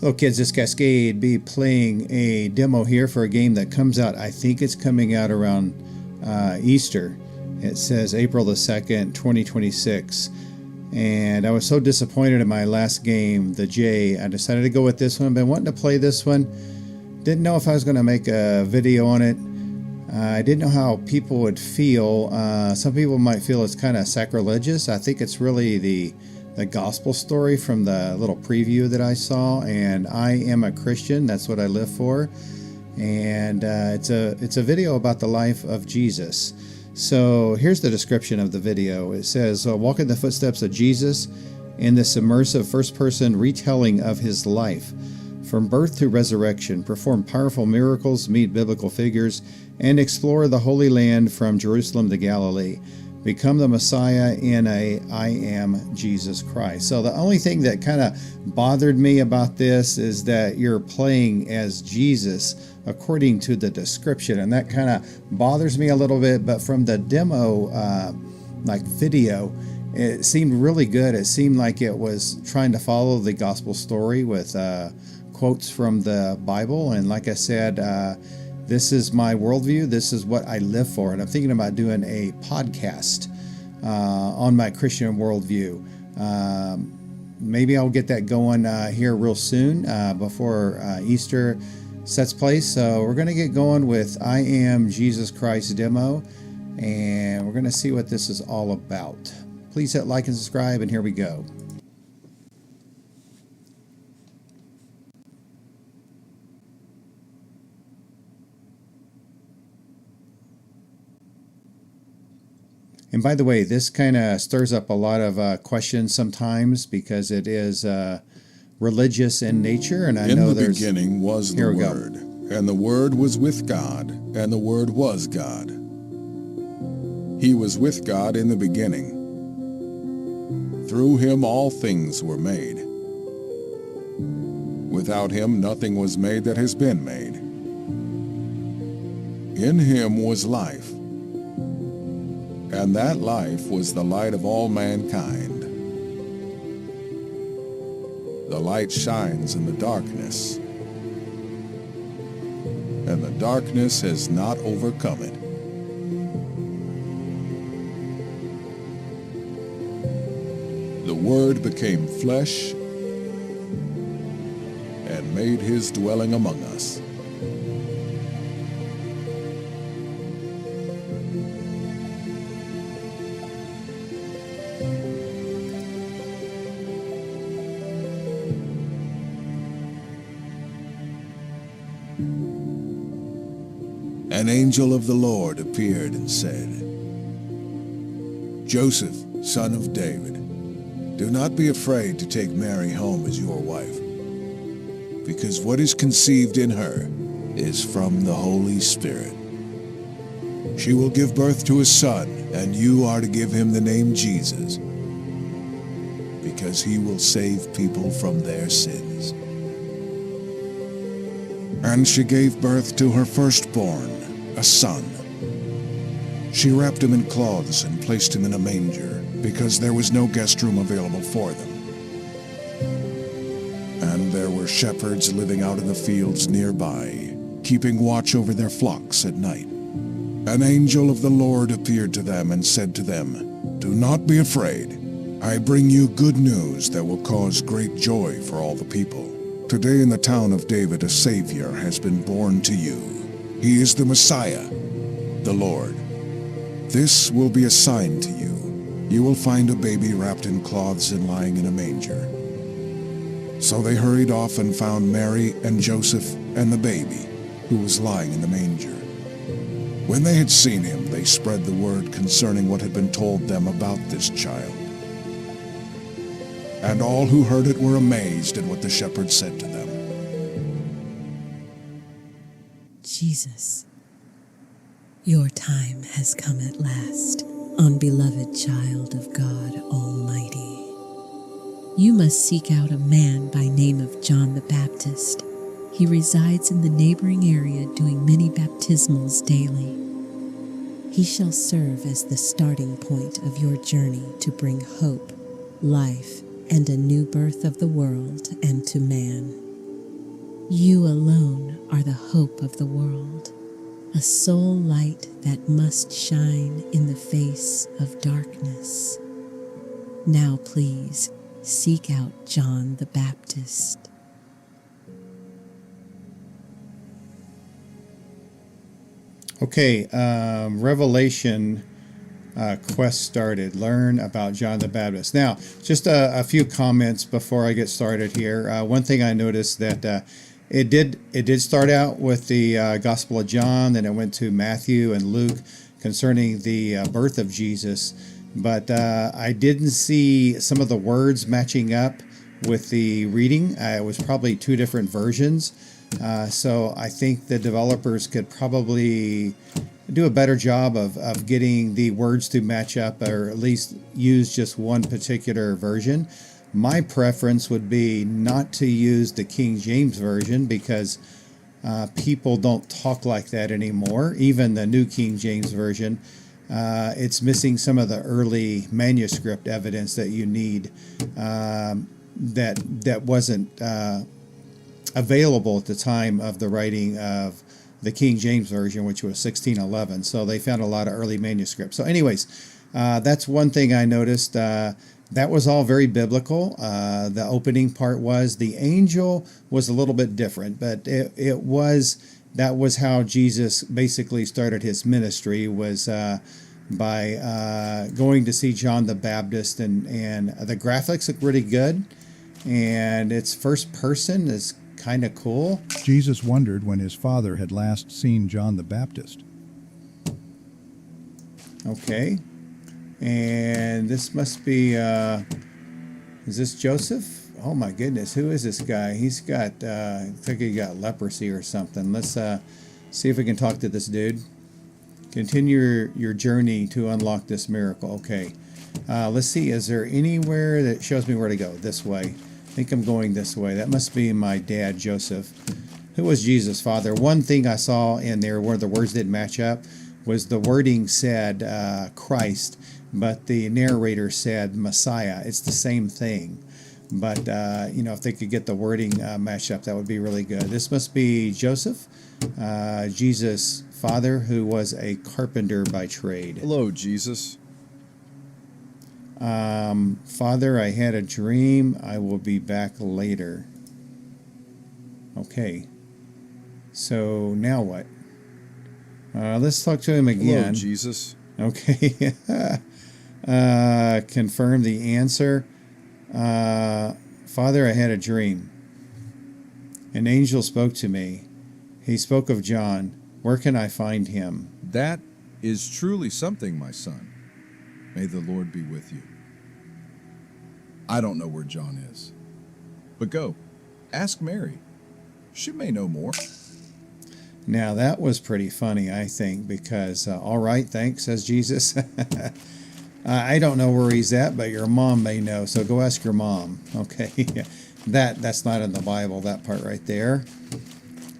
Hello kids, this Cascade be playing a demo here for a game that comes out, I think it's coming out around Easter. It says April the 2nd, 2026. And I was so disappointed in my last game, the J. I decided to go with this one. I've been wanting to play this one. Didn't know if I was going to make a video on it. I didn't know how people would feel. Some people might feel it's kind of sacrilegious. I think it's really the gospel story from the little preview that I saw, and I am a Christian. That's what I live for. And it's a video about the life of Jesus. So here's the description of the video. It says, walk in the footsteps of Jesus in this immersive first-person retelling of his life. From birth to resurrection, perform powerful miracles, meet biblical figures, and explore the Holy Land from Jerusalem to Galilee. Become the Messiah in I am Jesus Christ. So the only thing that kind of bothered me about this is that you're playing as Jesus according to the description, and that kind of bothers me a little bit. But from the demo video, it seemed really good. It seemed like it was trying to follow the gospel story with quotes from the Bible. And like I said, this is my worldview. This is what I live for. And I'm thinking about doing a podcast on my Christian worldview. Maybe I'll get that going here real soon before Easter sets place. So we're going to get going with I Am Jesus Christ demo. And we're going to see what this is all about. Please hit like and subscribe, and here we go. And by the way, this kind of stirs up a lot of questions sometimes because it is religious in nature, and I know there's... In the beginning was the Word, and the Word was with God, and the Word was God. He was with God in the beginning. Through him all things were made. Without him nothing was made that has been made. In him was life, and that life was the light of all mankind. The light shines in the darkness, and the darkness has not overcome it. The Word became flesh and made his dwelling among us. An angel of the Lord appeared and said, Joseph, son of David, do not be afraid to take Mary home as your wife, because what is conceived in her is from the Holy Spirit. She will give birth to a son, and you are to give him the name Jesus, because he will save people from their sins. And she gave birth to her firstborn, a son. She wrapped him in cloths and placed him in a manger, because there was no guest room available for them. And there were shepherds living out in the fields nearby, keeping watch over their flocks at night. An angel of the Lord appeared to them and said to them, Do not be afraid. I bring you good news that will cause great joy for all the people. Today in the town of David a Savior has been born to you. He is the Messiah, the Lord. This will be a sign to you. You will find a baby wrapped in cloths and lying in a manger. So they hurried off and found Mary and Joseph and the baby, who was lying in the manger. When they had seen him, they spread the word concerning what had been told them about this child. And all who heard it were amazed at what the shepherds said to them. Jesus, your time has come at last, unbeloved child of God Almighty. You must seek out a man by name of John the Baptist. He resides in the neighboring area doing many baptismals daily. He shall serve as the starting point of your journey to bring hope, life, and a new birth of the world and to man. You alone are the hope of the world, a sole light that must shine in the face of darkness. Now please seek out John the Baptist. Okay, Revelation quest started. Learn about John the Baptist. Now, just a few comments before I get started here. One thing I noticed that it did start out with the Gospel of John, then it went to Matthew and Luke concerning the birth of Jesus, but I didn't see some of the words matching up with the reading. It was probably two different versions. So I think the developers could probably do a better job of getting the words to match up, or at least use just one particular version. My preference would be not to use the King James Version, because people don't talk like that anymore. Even the New King James Version, it's missing some of the early manuscript evidence that you need, that wasn't available at the time of the writing of the King James Version, which was 1611. So they found a lot of early manuscripts. So anyways, that's one thing I noticed. That was all very biblical. The opening part was, the angel was a little bit different, but that was how Jesus basically started his ministry, was by going to see John the Baptist, and the graphics look really good, and it's first person is kind of cool. Jesus wondered when his father had last seen John the Baptist. Okay. And this must be, is this Joseph? Oh my goodness, who is this guy? He's got, I think he got leprosy or something. Let's see if we can talk to this dude. Continue your journey to unlock this miracle. Okay. Let's see, is there anywhere that shows me where to go? This way. I think I'm going this way. That must be my dad, Joseph. Who was Jesus' father? One thing I saw in there where the words didn't match up was the wording said Christ, but the narrator said Messiah. It's the same thing. But, if they could get the wording matched up, that would be really good. This must be Joseph, Jesus' father, who was a carpenter by trade. Hello, Jesus. Father, I had a dream. I will be back later. Okay. So now what? Let's talk to him again. Hello, Jesus. Okay. Confirm the answer. Father, I had a dream. An angel spoke to me. He spoke of John. Where can I find him? That is truly something, my son. May the Lord be with you. I don't know where John is, but go, ask Mary. She may know more. Now that was pretty funny, I think, because, all right, thanks, says Jesus. I don't know where he's at, but your mom may know, so go ask your mom. Okay, that's not in the Bible, that part right there.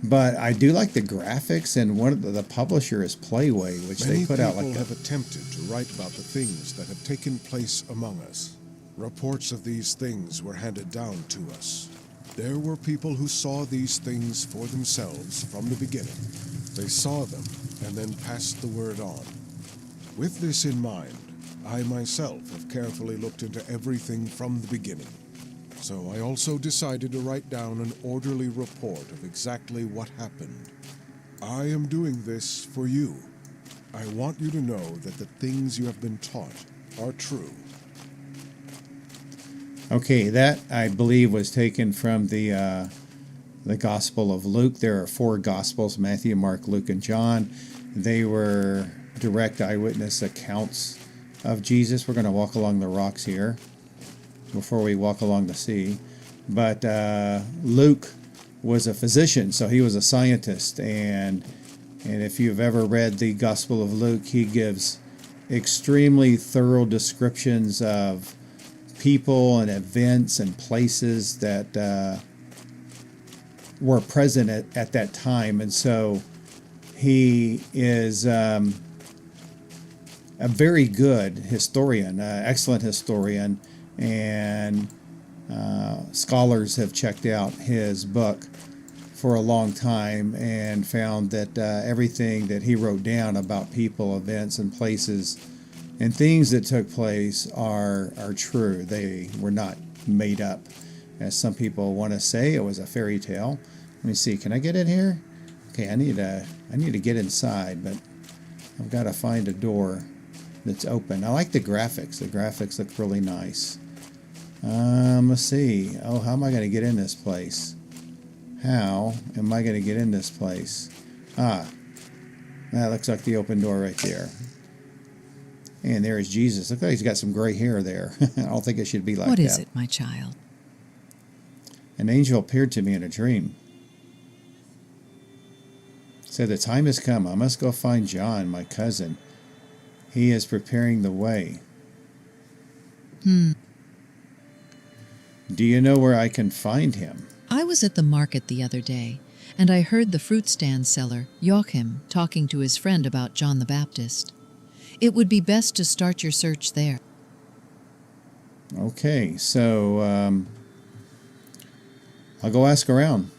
But I do like the graphics, and one of the publisher is Playway, which Many they put out like people a... have attempted to write about the things that have taken place among us. Reports of these things were handed down to us. There were people who saw these things for themselves from the beginning. They saw them and then passed the word on. With this in mind, I myself have carefully looked into everything from the beginning. So I also decided to write down an orderly report of exactly what happened. I am doing this for you. I want you to know that the things you have been taught are true. Okay, that I believe was taken from the Gospel of Luke. There are 4 Gospels: Matthew, Mark, Luke, and John. They were direct eyewitness accounts of Jesus. We're going to walk along the rocks here before we walk along the sea. But Luke was a physician, so he was a scientist. And if you've ever read the Gospel of Luke, he gives extremely thorough descriptions of people and events and places that were present at that time. And so he is a very good historian, excellent historian, and scholars have checked out his book for a long time and found that everything that he wrote down about people, events, and places and things that took place are true. They were not made up, as some people want to say. It was a fairy tale. Let me see. Can I get in here? Okay, I need to get inside, but I've got to find a door that's open. I like the graphics. The graphics look really nice. Let's see. Oh, how am I going to get in this place? How am I going to get in this place? That looks like the open door right there. And there is Jesus. Looks like he's got some gray hair there. I don't think it should be like that. What is it, my child? An angel appeared to me in a dream. Said, the time has come. I must go find John, my cousin. He is preparing the way. Do you know where I can find him? I was at the market the other day, and I heard the fruit stand seller, Joachim, talking to his friend about John the Baptist. It would be best to start your search there. Okay, so I'll go ask around.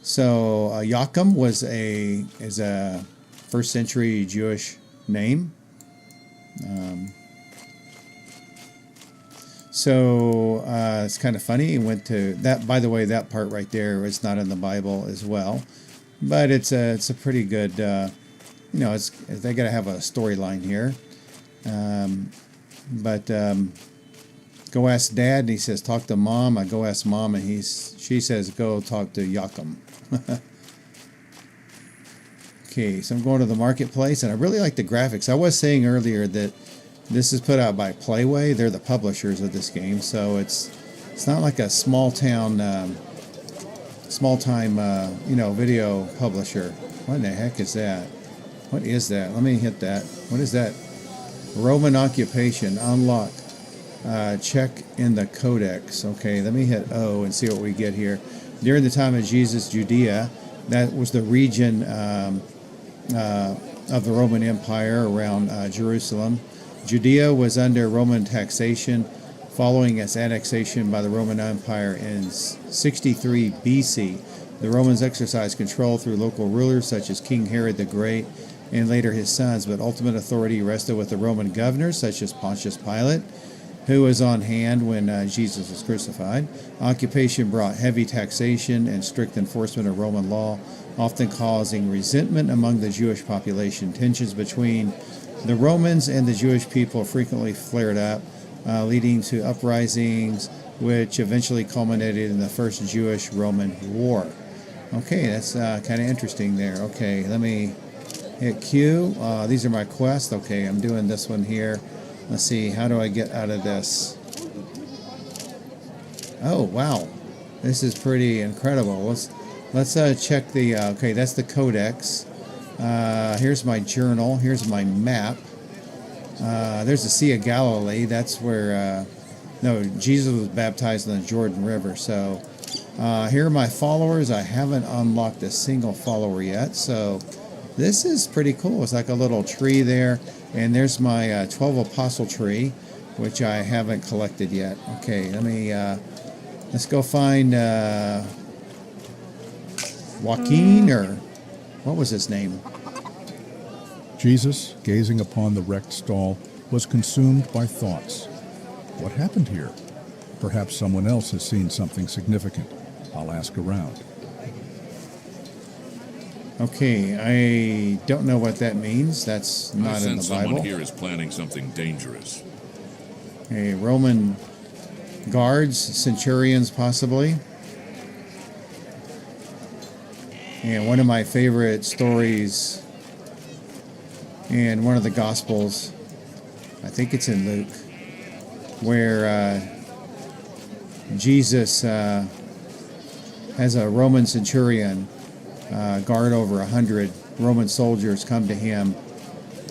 So Joachim is a first century Jewish name. It's kind of funny. He went to that. By the way, that part right there is not in the Bible as well, but it's a pretty good. They got to have a storyline here. Go ask Dad, and he says talk to Mom. I go ask Mom, and she says go talk to Joachim. Okay, so I'm going to the marketplace, and I really like the graphics. I was saying earlier that this is put out by Playway. They're the publishers of this game, so it's not like a small time video publisher. What in the heck is that? What is that? Let me hit that. What is that? Roman occupation unlock. Check in the codex. Okay, let me hit O and see what we get here. During the time of Jesus, Judea, that was the region of the Roman Empire around Jerusalem. Judea was under Roman taxation following its annexation by the Roman Empire in 63 BC. The Romans exercised control through local rulers such as King Herod the Great and later his sons, but ultimate authority rested with the Roman governors such as Pontius Pilate, who was on hand when Jesus was crucified. Occupation brought heavy taxation and strict enforcement of Roman law, often causing resentment among the Jewish population. Tensions between the Romans and the Jewish people frequently flared up, leading to uprisings, which eventually culminated in the First Jewish-Roman War. Okay, that's kind of interesting there. Okay, let me hit Q. These are my quests. Okay, I'm doing this one here. Let's see, how do I get out of this? Oh, wow. This is pretty incredible. Let's check the, okay, that's the codex. Here's my journal. Here's my map. There's the Sea of Galilee. That's where, Jesus was baptized in the Jordan River. So here are my followers. I haven't unlocked a single follower yet. So this is pretty cool. It's like a little tree there. And there's my 12 apostle tree, which I haven't collected yet. Okay, let's go find Joaquin, or what was his name? Jesus, gazing upon the wrecked stall, was consumed by thoughts. What happened here? Perhaps someone else has seen something significant. I'll ask around. Okay, I don't know what that means. That's not in the someone Bible. here is planning something dangerous. Okay, Roman guards, centurions possibly. And one of my favorite stories in one of the Gospels, I think it's in Luke, where Jesus has a Roman centurion guard over 100 Roman soldiers come to him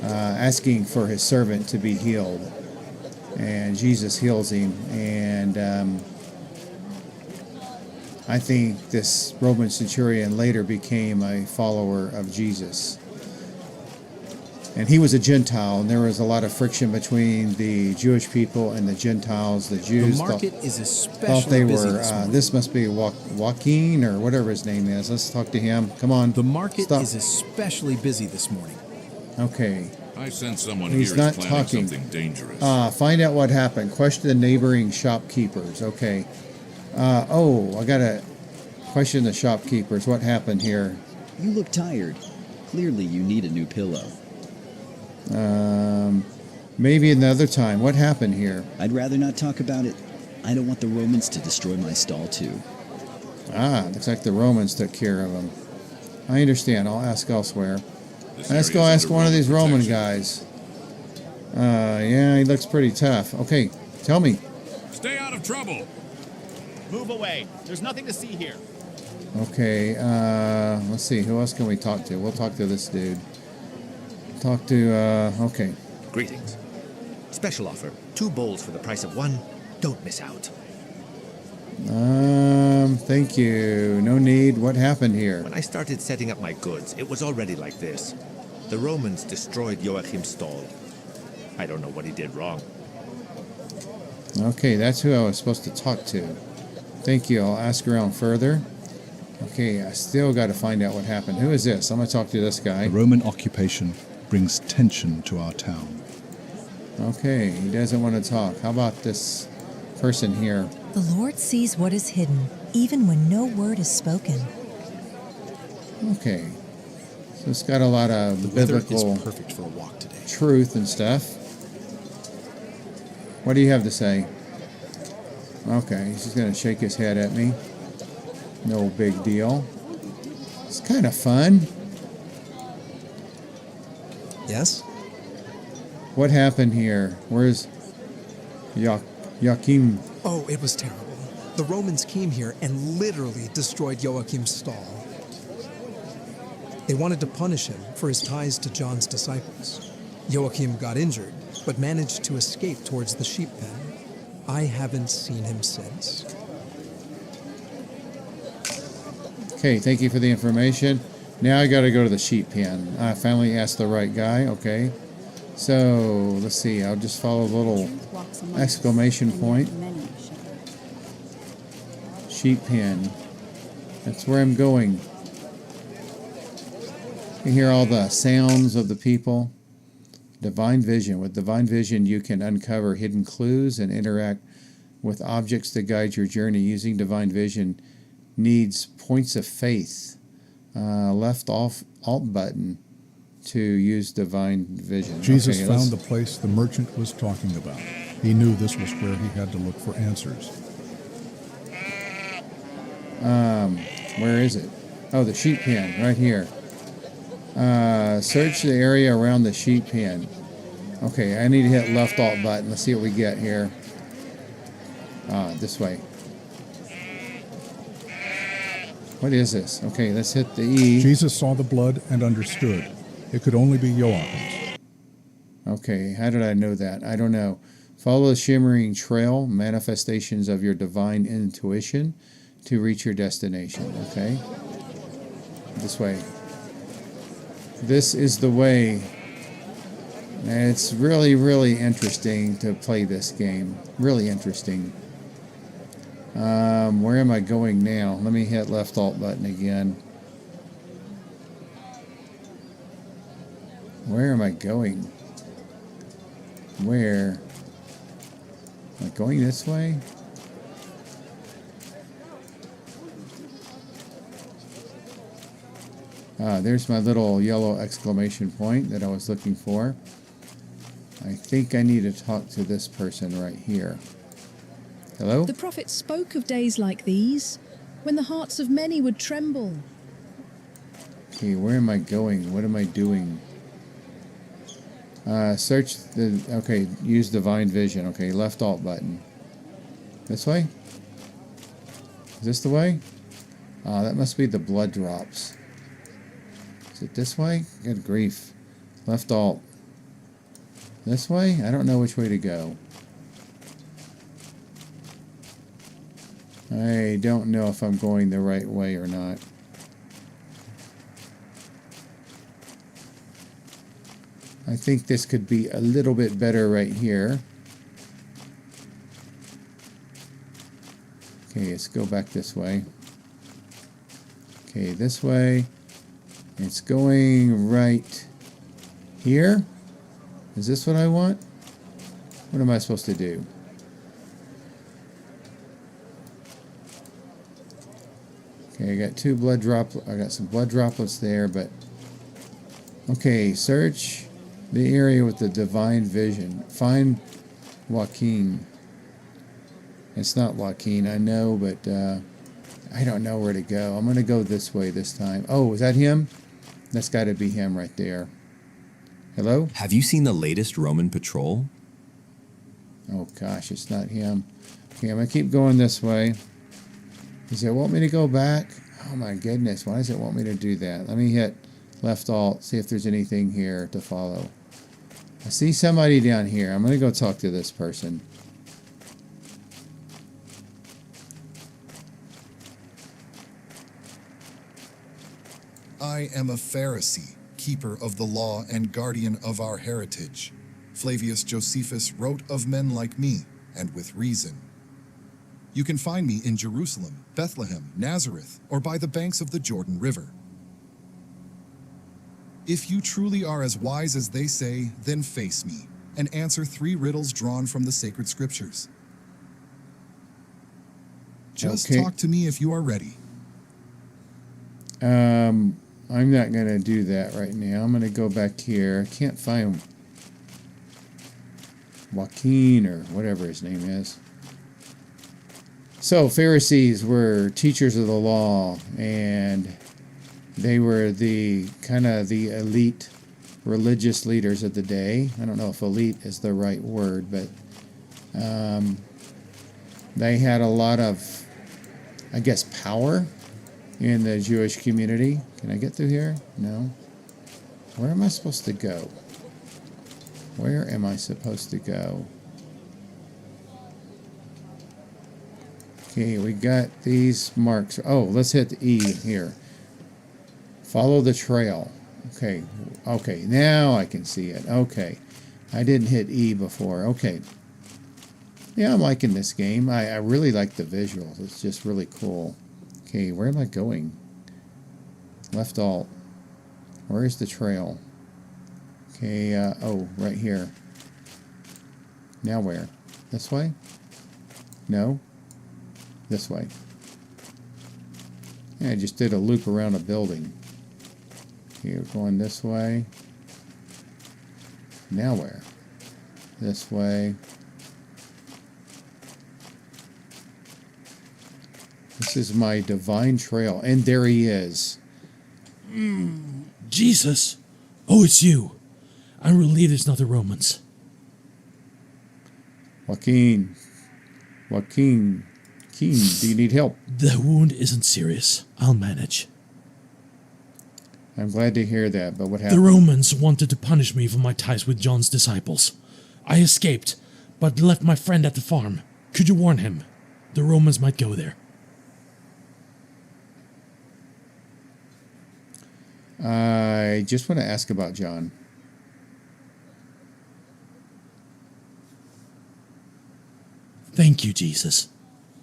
asking for his servant to be healed. And Jesus heals him. And I think this Roman centurion later became a follower of Jesus. And he was a Gentile, and there was a lot of friction between the Jewish people and the Gentiles. The The Jews market is thought they especially busy were, this morning. this must be Joaquin or whatever his name is. Let's talk to him. Come on. The market Stop. is especially busy this morning. Okay. I sense someone He's here not is planning talking. something dangerous. Find out what happened. Question the neighboring shopkeepers. Okay. I got to question the shopkeepers. What happened here? You look tired. Clearly, you need a new pillow. Maybe another time. What happened here? I'd rather not talk about it. I don't want the Romans to destroy my stall, too. Looks like the Romans took care of him. I understand. I'll ask elsewhere. This Let's area go is ask under one of these Roman protection. guys. Yeah, he looks pretty tough. Okay, tell me. Stay out of trouble. Move away. There's nothing to see here. Okay, let's see. Who else can we talk to? We'll talk to this dude. Okay. Greetings. Special offer. 2 bowls for the price of 1. Don't miss out. Thank you. No need. What happened here? When I started setting up my goods, it was already like this. The Romans destroyed Joachim's stall. I don't know what he did wrong. Okay, that's who I was supposed to talk to. Thank you. I'll ask around further. Okay, I still got to find out what happened. Who is this? I'm going to talk to this guy. The Roman occupation brings tension to our town. Okay, he doesn't want to talk. How about this person here? The Lord sees what is hidden, even when no word is spoken. Okay. So it's got a lot of The weather biblical is perfect for a walk today. truth and stuff. What do you have to say? Okay, he's just going to shake his head at me. No big deal. It's kind of fun. Yes? What happened here? Where's Joachim? Oh, it was terrible. The Romans came here and literally destroyed Joachim's stall. They wanted to punish him for his ties to John's disciples. Joachim got injured, but managed to escape towards the sheep pen. I haven't seen him since. Okay, thank you for the information. Now I got to go to the sheep pen. I finally asked the right guy. Okay. So, let's see. I'll just follow the little exclamation point. Sheep pen. That's where I'm going. You hear all the sounds of the people. Divine vision. With divine vision, you can uncover hidden clues and interact with objects to guide your journey. Using divine vision needs points of faith. Left alt button to use divine vision. Jesus Okay, found the place the merchant was talking about. He knew this was where he had to look for answers. Where is it? Oh, the sheep pen, right here. Search the area around the sheep pen. Okay, I need to hit left alt button. Let's see what we get here. This way. What is this? Okay, let's hit the E. Jesus saw the blood and understood. It could only be Joachim's. Okay, how did I know that? I don't know. Follow the shimmering trail, manifestations of your divine intuition to reach your destination. Okay? This way. This is the way. And it's really, really interesting to play this game. Really interesting. Where am I going now? Let me hit left alt button again. Where am I going? Where? Am I going this way? There's my little yellow exclamation point that I was looking for. I think I need to talk to this person right here. Hello? The prophet spoke of days like these, when the hearts of many would tremble. Okay, where am I going? What am I doing? Search the... Okay, use divine vision. Okay, left alt button. This way? Is this the way? That must be the blood drops. Is it this way? Good grief. Left alt. This way? I don't know which way to go. I don't know if I'm going the right way or not. I I think this could be a little bit better right here. Okay, let's go back this way. Okay, this way. It's going right here. Is this what I want? What am I supposed to do? Okay, I got two blood droplets. I got some blood droplets there, but okay, search the area with the divine vision. Find Joaquin. It's not Joaquin, I know, but I don't know where to go. I'm going to go this way this time. Oh, is that him? That's got to be him right there. Hello? Have you seen the latest Roman patrol? Oh gosh, it's not him. Okay, I'm going to keep going this way. Does it want me to go back? Oh my goodness, why does it want me to do that? Let me hit left alt, see if there's anything here to follow. I see somebody down here. I'm going to go talk to this person. I am a Pharisee, keeper of the law and guardian of our heritage. Flavius Josephus wrote of men like me, and with reason. You can find me in Jerusalem, Bethlehem, Nazareth, or by the banks of the Jordan River. If you truly are as wise as they say, then face me, and answer 3 riddles drawn from the sacred scriptures. Just talk to me if you are ready. I'm not going to do that right now. I'm going to go back here. I can't find Joaquin or whatever his name is. So Pharisees were teachers of the law, and they were the kind of the elite religious leaders of the day. I don't know if elite is the right word, but they had a lot of, I guess, power in the Jewish community. Can I get through here? No. Where am I supposed to go? Where am I supposed to go? Okay, we got these marks. Oh, let's hit E here. Follow the trail. Okay, okay, now I can see it. Okay, I didn't hit E before. Okay. Yeah, I'm liking this game. I really like the visuals. It's just really cool. Okay, where am I going? Left alt. Where is the trail? Okay, oh, right here. Now where? This way? No? This way. Yeah, I just did a loop around a building. Okay, we're going this way. Now where? This way. This is my divine trail. And there he is. Jesus! Oh, it's you. I'm relieved it's not the Romans. Joaquin, do you need help? The wound isn't serious. I'll manage. I'm glad to hear that, but what happened? The Romans wanted to punish me for my ties with John's disciples. I escaped, but left my friend at the farm. Could you warn him? The Romans might go there. I just want to ask about John. Thank you, Jesus.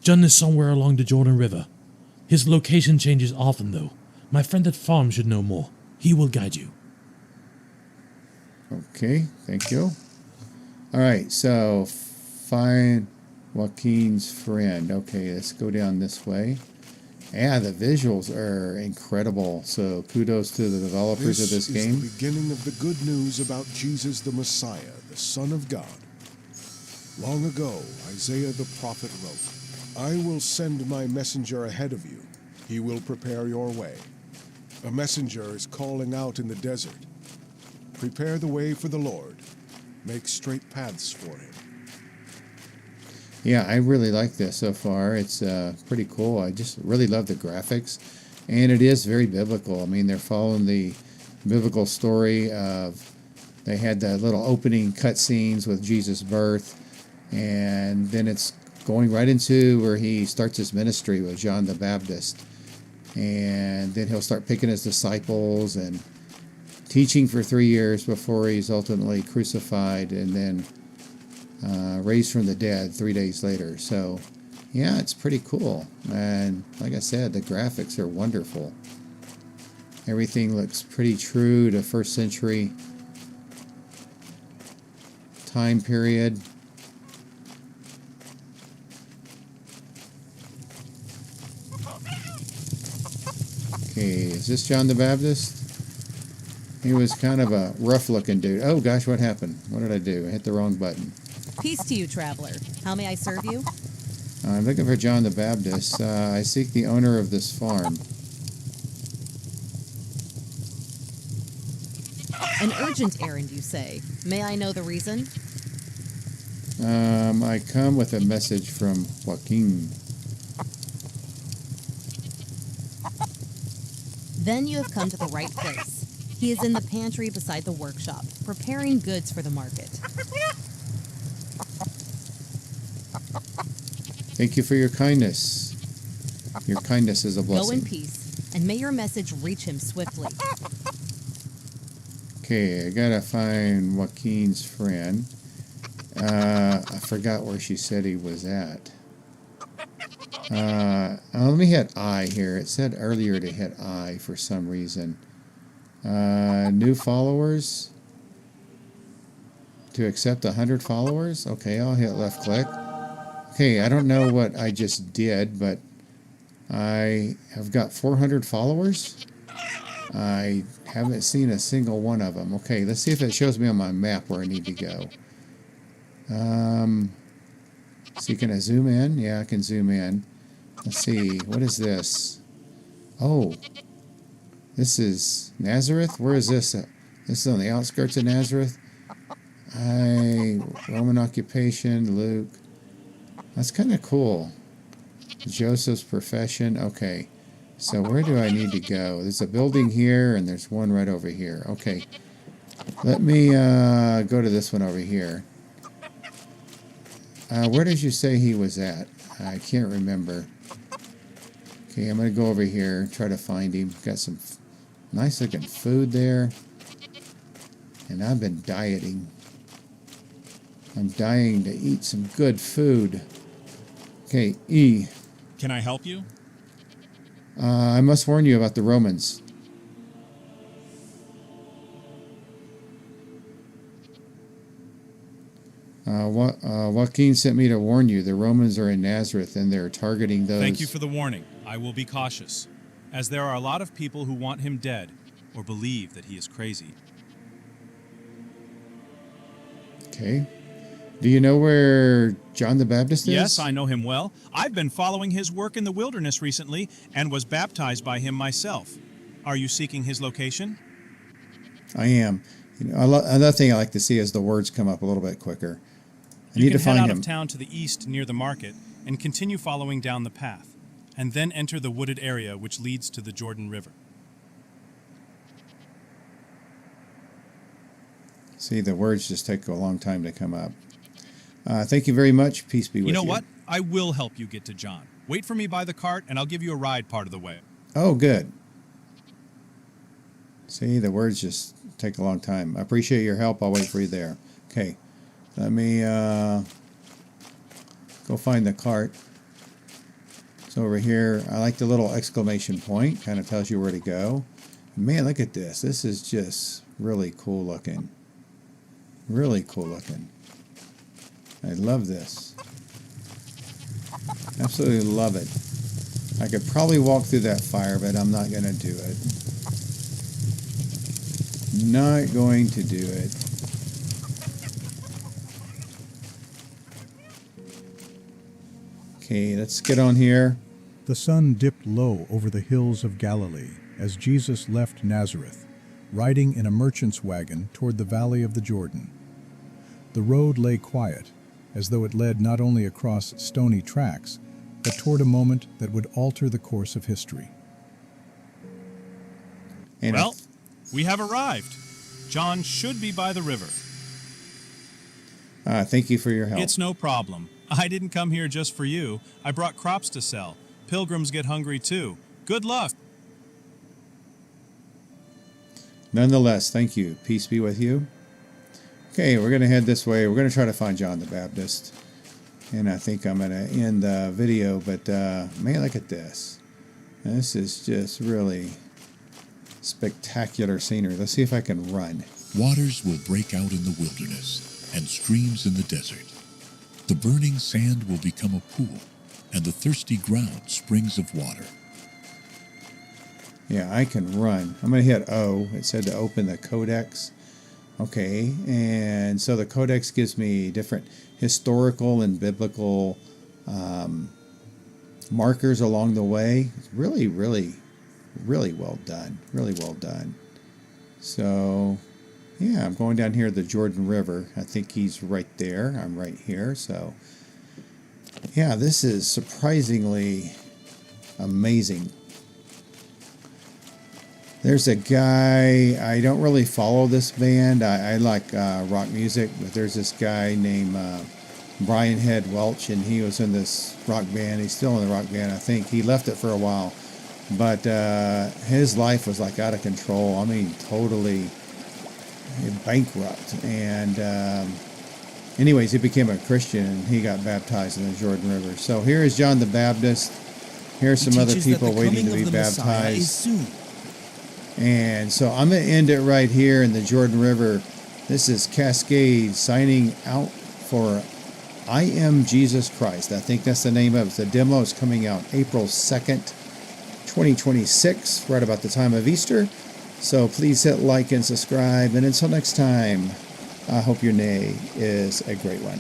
John is somewhere along the Jordan River. His location changes often, though. My friend at farm should know more. He will guide you. Okay, thank you. All right, so find Joaquin's friend. Okay, let's go down this way. Yeah, the visuals are incredible. So kudos to the developers of this game. This is the beginning of the good news about Jesus the Messiah, the Son of God. Long ago, Isaiah the prophet wrote, I will send my messenger ahead of you. He will prepare your way. A messenger is calling out in the desert. Prepare the way for the Lord. Make straight paths for him. Yeah, I really like this so far. It's pretty cool. I just really love the graphics. And it is very biblical. I mean, they're following the biblical story of, they had the little opening cutscenes with Jesus' birth. And then it's going right into where he starts his ministry with John the Baptist. And then he'll start picking his disciples. And teaching for 3 years before he's ultimately crucified and then raised from the dead 3 days later. So, yeah, it's pretty cool. And like I said, the graphics are wonderful. Everything looks pretty true to first century time period. Okay, is this John the Baptist? He was kind of a rough-looking dude. Oh gosh, what happened? What did I do? I hit the wrong button. Peace to you, traveler. How may I serve you? I'm looking for John the Baptist. I seek the owner of this farm. An urgent errand, you say. May I know the reason? I come with a message from Joaquin. Then you have come to the right place. He is in the pantry beside the workshop, preparing goods for the market. Thank you for your kindness. Your kindness is a blessing. Go in peace, and may your message reach him swiftly. Okay, I gotta find Joaquin's friend. I forgot where she said he was at. Let me hit I here. It said earlier to hit I for some reason. New followers. To accept 100 followers? Okay, I'll hit left click. Okay, I don't know what I just did, but I have got 400 followers. I haven't seen a single one of them. Okay, let's see if it shows me on my map where I need to go. See, can I zoom in? Yeah, I can zoom in. Let's see, what is this? Oh, this is Nazareth? Where is this? This is on the outskirts of Nazareth. Roman occupation, Luke. That's kind of cool. Joseph's profession. Okay, so where do I need to go? There's a building here, and there's one right over here. Okay, let me go to this one over here. Where did you say he was at? I can't remember. Okay, I'm going to go over here, try to find him. Got some nice looking food there. And I've been dieting. I'm dying to eat some good food. Okay, E. Can I help you? I must warn you about the Romans. Joaquin sent me to warn you. The Romans are in Nazareth and they're targeting those. Thank you for the warning. I will be cautious, as there are a lot of people who want him dead or believe that he is crazy. Okay. Do you know where John the Baptist is? Yes, I know him well. I've been following his work in the wilderness recently and was baptized by him myself. Are you seeking his location? I am. You know, another thing I like to see is the words come up a little bit quicker. I need You to can head find out him. of town to the east near the market and continue following down the path, and then enter the wooded area which leads to the Jordan River. See, the words just take a long time to come up. Thank you very much. Peace be with you. You know what? I will help you get to John. Wait for me by the cart, and I'll give you a ride part of the way. Oh, good. See, the words just take a long time. I appreciate your help. I'll wait for you there. Okay. Let me go find the cart. It's over here. I like the little exclamation point. Kind of tells you where to go. Man, look at this. This is just really cool looking. Really cool looking. I love this. Absolutely love it. I could probably walk through that fire, but I'm not going to do it. Not going to do it. Okay, let's get on here. The sun dipped low over the hills of Galilee as Jesus left Nazareth, riding in a merchant's wagon toward the valley of the Jordan. The road lay quiet, as though it led not only across stony tracks, but toward a moment that would alter the course of history. Well, we have arrived. John should be by the river. Thank you for your help. It's no problem. I didn't come here just for you. I brought crops to sell. Pilgrims get hungry too. Good luck. Nonetheless, thank you. Peace be with you. Okay, we're going to head this way. We're going to try to find John the Baptist. And I think I'm going to end the video, but man, look at this. This is just really spectacular scenery. Let's see if I can run. Waters will break out in the wilderness and streams in the desert. The burning sand will become a pool, and the thirsty ground springs of water. Yeah, I can run. I'm going to hit O. It said to open the codex. Okay, and so the codex gives me different historical and biblical markers along the way. Really, really, really well done. Really well done. So, yeah, I'm going down here the Jordan River. I think he's right there. I'm right here. So, yeah, this is surprisingly amazing. There's a guy, I don't really follow this band. I like rock music, but there's this guy named Brian Head Welch, and he was in this rock band. He's still in the rock band, I think. He left it for a while, but his life was like out of control. I mean, totally bankrupt. And anyways, he became a Christian, and he got baptized in the Jordan River. So here is John the Baptist. Here's some other people waiting to be baptized. And so I'm going to end it right here in the Jordan River. This is Cascade signing out for I Am Jesus Christ. I think that's the name of it. The demo is coming out April 2nd, 2026, right about the time of Easter. So please hit like and subscribe. And until next time, I hope your day is a great one.